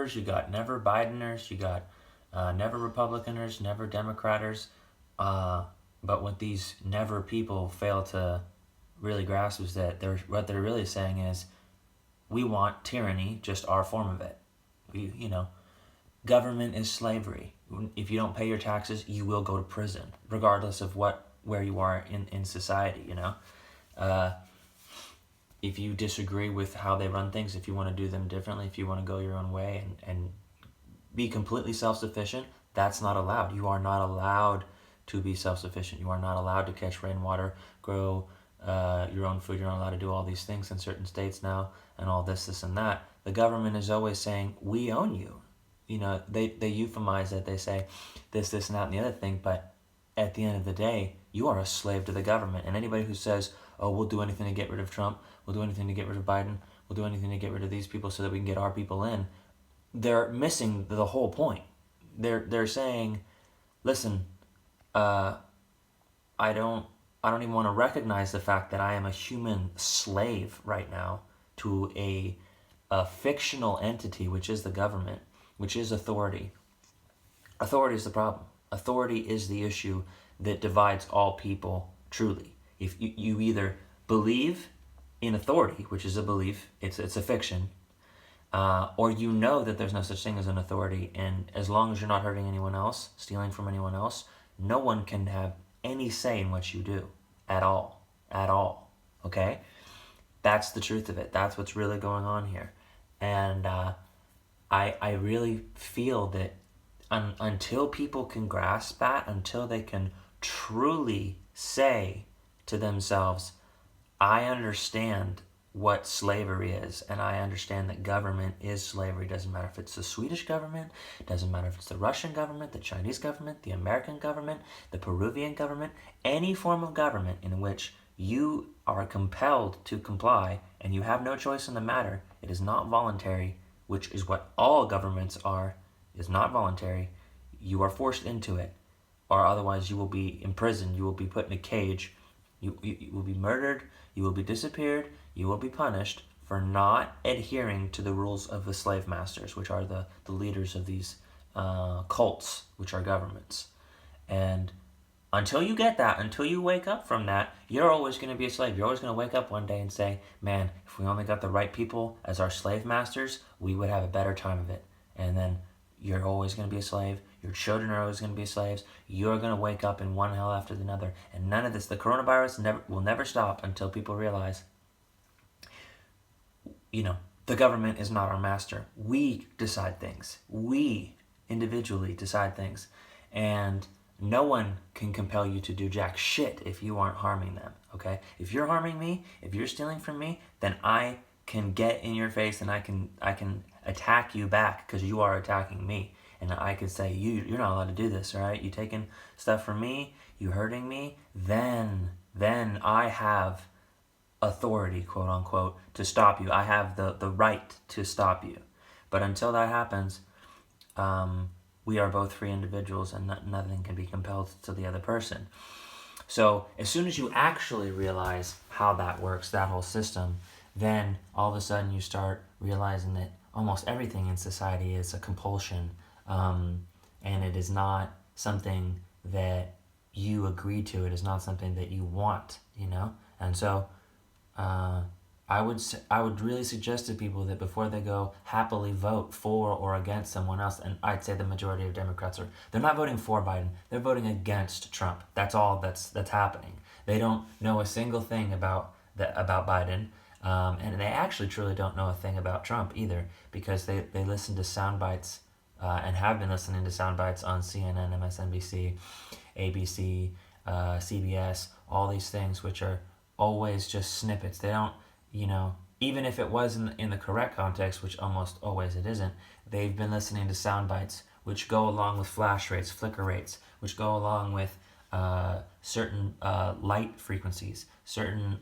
You got never Bideners, you got never Republicaners, never Democraters. But what these never people fail to really grasp is that what they're really saying is we want tyranny, just our form of it. Government is slavery. If you don't pay your taxes, you will go to prison, regardless of where you are in society. Uh, if you disagree with how they run things, if you want to do them differently, if you want to go your own way and be completely self-sufficient, that's not allowed. You are not allowed to be self-sufficient. You are not allowed to catch rainwater, grow your own food. You're not allowed to do all these things in certain states now, and all this, and that. The government is always saying, we own you. They euphemize it. They say this, and that, and the other thing, but at the end of the day, you are a slave to the government. And anybody who says, oh, we'll do anything to get rid of Trump, we'll do anything to get rid of Biden, we'll do anything to get rid of these people so that we can get our people in, they're missing the whole point. They're saying, listen, I don't even want to recognize the fact that I am a human slave right now to a fictional entity, which is the government, which is authority. Authority is the problem. Authority is the issue that divides all people truly. If you either believe in authority, which is a belief, it's a fiction, or you know that there's no such thing as an authority, and as long as you're not hurting anyone else, stealing from anyone else, no one can have any say in what you do at all. At all. Okay? That's the truth of it. That's what's really going on here. And I really feel that until people can grasp that, until they can truly say to themselves, I understand what slavery is, and I understand that government is slavery. Doesn't matter if it's the Swedish government, doesn't matter if it's the Russian government, the Chinese government, the American government, the Peruvian government, any form of government in which you are compelled to comply and you have no choice in the matter. It is not voluntary, which is what all governments are. It is not voluntary. You are forced into it, or otherwise you will be imprisoned, you will be put in a cage, you will be murdered, you will be disappeared, you will be punished for not adhering to the rules of the slave masters, which are the leaders of these cults, which are governments. And until you get that, until you wake up from that, you're always going to be a slave. You're always going to wake up one day and say, man, if we only got the right people as our slave masters, we would have a better time of it. And then you're always going to be a slave. Your children are always going to be slaves. You're going to wake up in one hell after another. And none of this, the coronavirus will never stop until people realize, the government is not our master. We decide things. We individually decide things. And no one can compel you to do jack shit if you aren't harming them, okay? If you're harming me, if you're stealing from me, then I can get in your face and I can attack you back because you are attacking me. And I could say, you're not allowed to do this, all right? You taking stuff from me, you hurting me, then I have authority, quote unquote, to stop you. I have the right to stop you. But until that happens, we are both free individuals and nothing can be compelled to the other person. So as soon as you actually realize how that works, that whole system, then all of a sudden you start realizing that almost everything in society is a compulsion, and it is not something that you agree to. It is not something that you want, And so I would really suggest to people that before they go happily vote for or against someone else, and I'd say the majority of Democrats they're not voting for Biden, they're voting against Trump. That's all that's happening. They don't know a single thing about Biden, and they actually truly don't know a thing about Trump either, because they listen to sound bites and have been listening to sound bites on CNN, MSNBC, ABC, CBS, all these things, which are always just snippets. They don't, even if it was in the correct context, which almost always it isn't, they've been listening to sound bites, which go along with flash rates, flicker rates, which go along with certain light frequencies, certain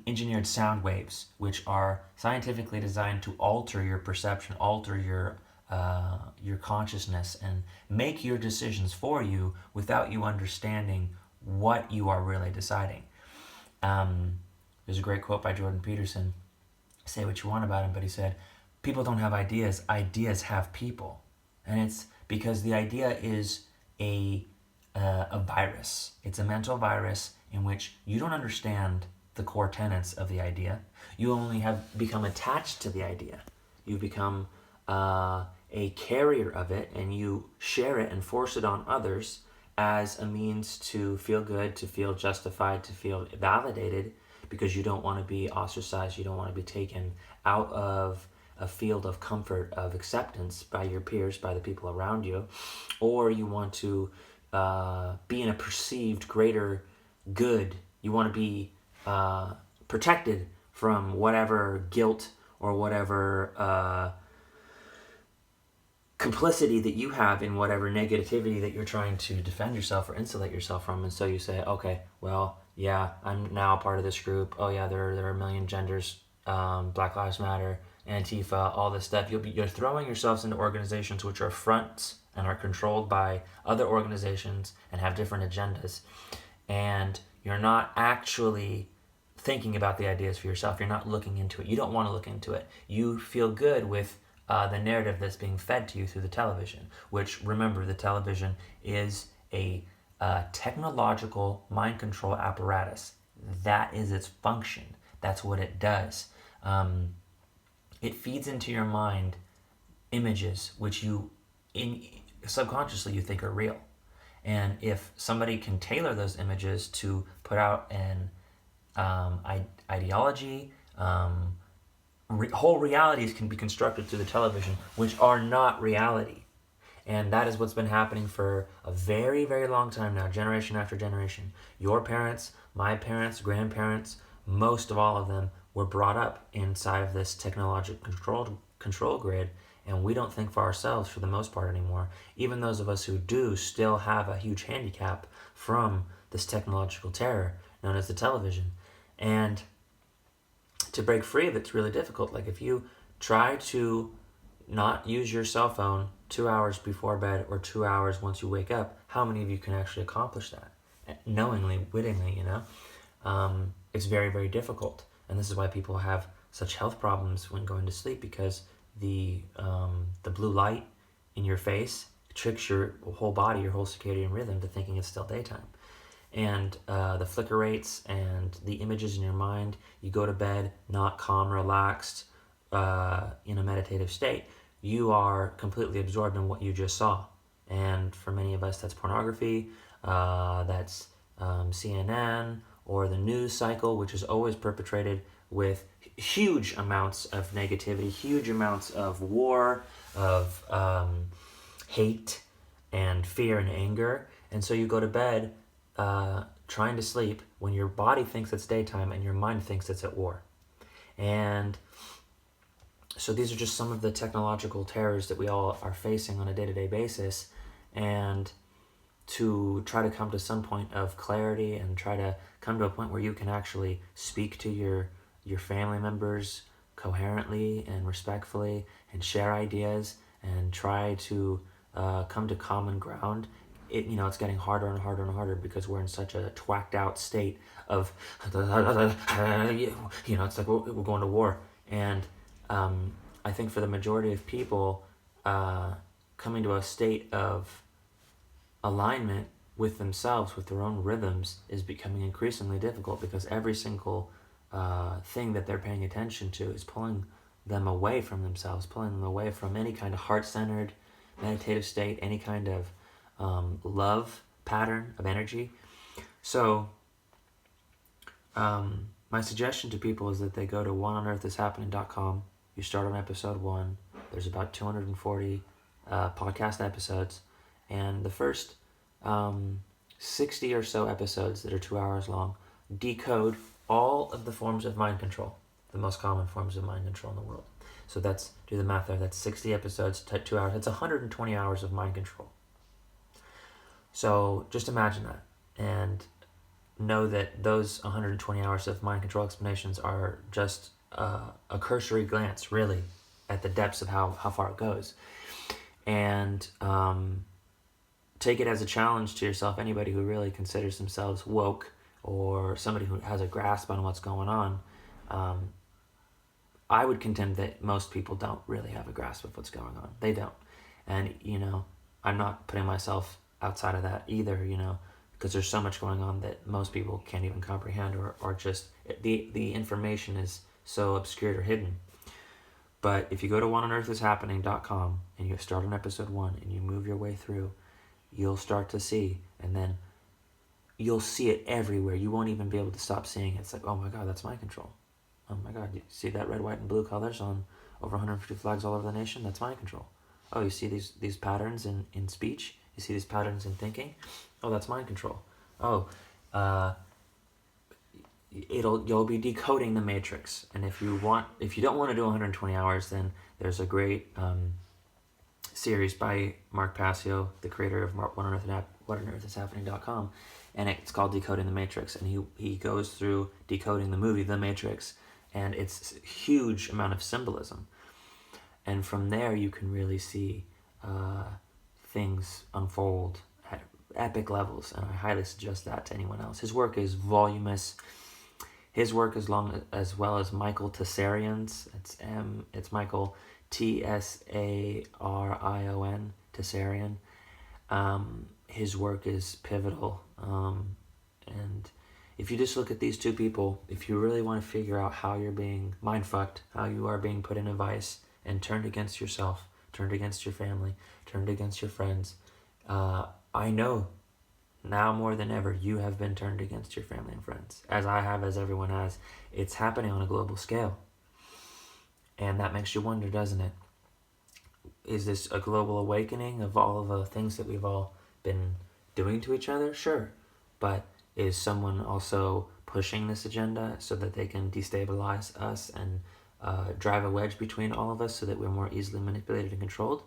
engineered sound waves, which are scientifically designed to alter your perception, alter your consciousness, and make your decisions for you without you understanding what you are really deciding. There's a great quote by Jordan Peterson. Say what you want about him, but he said, people don't have ideas. Ideas have people. And it's because the idea is a virus. It's a mental virus in which you don't understand the core tenets of the idea. You only have become attached to the idea. You've become a carrier of it, and you share it and force it on others as a means to feel good, to feel justified, to feel validated, because you don't want to be ostracized, you don't want to be taken out of a field of comfort, of acceptance by your peers, by the people around you, or you want to be in a perceived greater good. You want to be protected from whatever guilt or whatever complicity that you have in whatever negativity that you're trying to defend yourself or insulate yourself from. And so you say, okay, well, yeah, I'm now a part of this group. Oh yeah, there are a million genders, Black Lives Matter, Antifa, all this stuff. You're throwing yourselves into organizations which are fronts and are controlled by other organizations and have different agendas. And you're not actually thinking about the ideas for yourself. You're not looking into it. You don't want to look into it. You feel good with the narrative that's being fed to you through the television, which, remember, the television is a technological mind control apparatus. That is its function. That's what it does. It feeds into your mind images which subconsciously you think are real. And if somebody can tailor those images to put out an ideology, whole realities can be constructed through the television, which are not reality. And that is what's been happening for a very, very long time now, generation after generation. Your parents, my parents, grandparents, most of all of them were brought up inside of this technological control grid, and we don't think for ourselves for the most part anymore. Even those of us who do still have a huge handicap from this technological terror known as the television. And to break free of it's really difficult. Like if you try to not use your cell phone 2 hours before bed or 2 hours once you wake up, how many of you can actually accomplish that? Knowingly, wittingly, it's very, very difficult. And this is why people have such health problems when going to sleep, because the blue light in your face tricks your whole body, your whole circadian rhythm, to thinking it's still daytime. And the flicker rates and the images in your mind, you go to bed not calm, relaxed, in a meditative state. You are completely absorbed in what you just saw. And for many of us, that's pornography, that's CNN, or the news cycle, which is always perpetrated with huge amounts of negativity, huge amounts of war, of hate and fear and anger. And so you go to bed trying to sleep when your body thinks it's daytime and your mind thinks it's at war. And so these are just some of the technological terrors that we all are facing on a day-to-day basis. And to try to come to some point of clarity and try to come to a point where you can actually speak to your family members coherently and respectfully and share ideas and try to come to common ground. It's getting harder and harder and harder because we're in such a twacked out state of, it's like we're going to war. And I think for the majority of people, coming to a state of alignment with themselves, with their own rhythms, is becoming increasingly difficult, because every single thing that they're paying attention to is pulling them away from themselves, pulling them away from any kind of heart-centered meditative state, any kind of love pattern of energy. So my suggestion to people is that they go to whatonearthishappening.com. You start on episode 1. There's about 240 podcast episodes, and the first 60 or so episodes that are 2 hours long decode all of the forms of mind control, the most common forms of mind control in the world. So do the math there. That's 60 episodes, 2 hours. That's 120 hours of mind control. So just imagine that, and know that those 120 hours of mind control explanations are just a cursory glance, really, at the depths of how far it goes. And take it as a challenge to yourself, anybody who really considers themselves woke or somebody who has a grasp on what's going on. I would contend that most people don't really have a grasp of what's going on. They don't. And, I'm not putting myself outside of that either, because there's so much going on that most people can't even comprehend, or just the information is so obscured or hidden. But if you go to whatonearthishappening.com and you start on episode 1 and you move your way through, you'll start to see, and then you'll see it everywhere. You won't even be able to stop seeing it. It's like, oh my God, that's mind control. Oh my God, you see that red, white, and blue colors on over 150 flags all over the nation? That's mind control. Oh, you see these patterns in speech? You see these patterns in thinking? Oh, that's mind control. Oh, you'll be decoding the matrix. And if you don't want to do 120 hours, then there's a great series by Mark Passio, the creator of whatonearthishappening.com, and it's called Decoding the Matrix. And he goes through decoding the movie The Matrix, and it's a huge amount of symbolism. And from there, you can really see things unfold at epic levels, and I highly suggest that to anyone else. His work is voluminous. His work as well as Michael Tessarian's. It's Michael Tsarion, Tessarian. His work is pivotal. And if you just look at these two people, if you really want to figure out how you're being mind-fucked, how you are being put in a vice and turned against yourself, turned against your family, turned against your friends, I know now more than ever you have been turned against your family and friends, as I have, as everyone has. It's happening on a global scale. And that makes you wonder, doesn't it? Is this a global awakening of all of the things that we've all been doing to each other? Sure. But is someone also pushing this agenda so that they can destabilize us and drive a wedge between all of us so that we're more easily manipulated and controlled?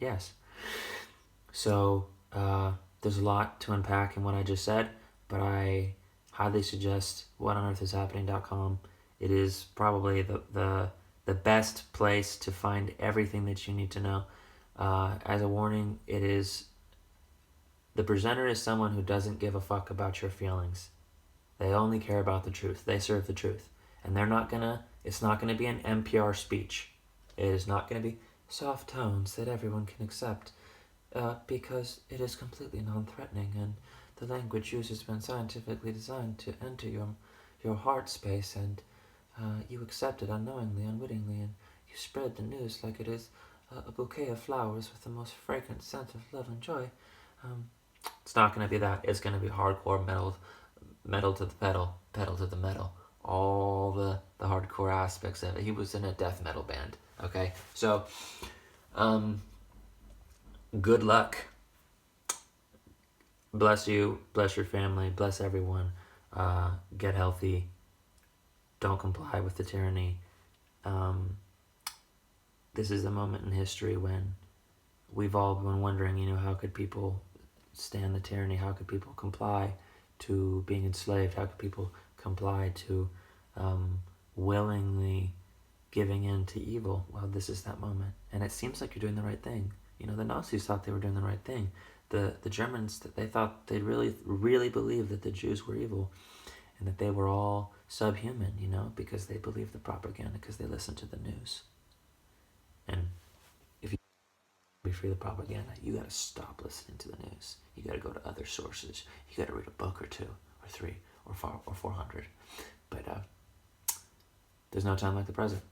Yes. So there's a lot to unpack in what I just said, but I highly suggest whatonearthishappening.com. It is probably the best place to find everything that you need to know. As a warning, the presenter is someone who doesn't give a fuck about your feelings. They only care about the truth. They serve the truth. And it's not gonna be an NPR speech. It is not gonna be soft tones that everyone can accept, because it is completely non-threatening, and the language used has been scientifically designed to enter your heart space, and you accept it unknowingly, unwittingly, and you spread the news like it is a bouquet of flowers with the most fragrant scent of love and joy. It's not going to be that. It's going to be hardcore metal to the pedal to the metal. All the hardcore aspects of it. He was in a death metal band. Okay, so good luck. Bless you, bless your family, bless everyone. Get healthy. Don't comply with the tyranny. This is a moment in history when we've all been wondering, how could people stand the tyranny? How could people comply to being enslaved? How could people comply to willingly giving in to evil? Well, this is that moment. And it seems like you're doing the right thing. The Nazis thought they were doing the right thing. The Germans, they thought they really, really believed that the Jews were evil and that they were all subhuman, because they believed the propaganda, because they listened to the news. And if you be free of the propaganda, you got to stop listening to the news. You got to go to other sources. You got to read a book or 2 or 3 or 4 or 400. But there's no time like the present.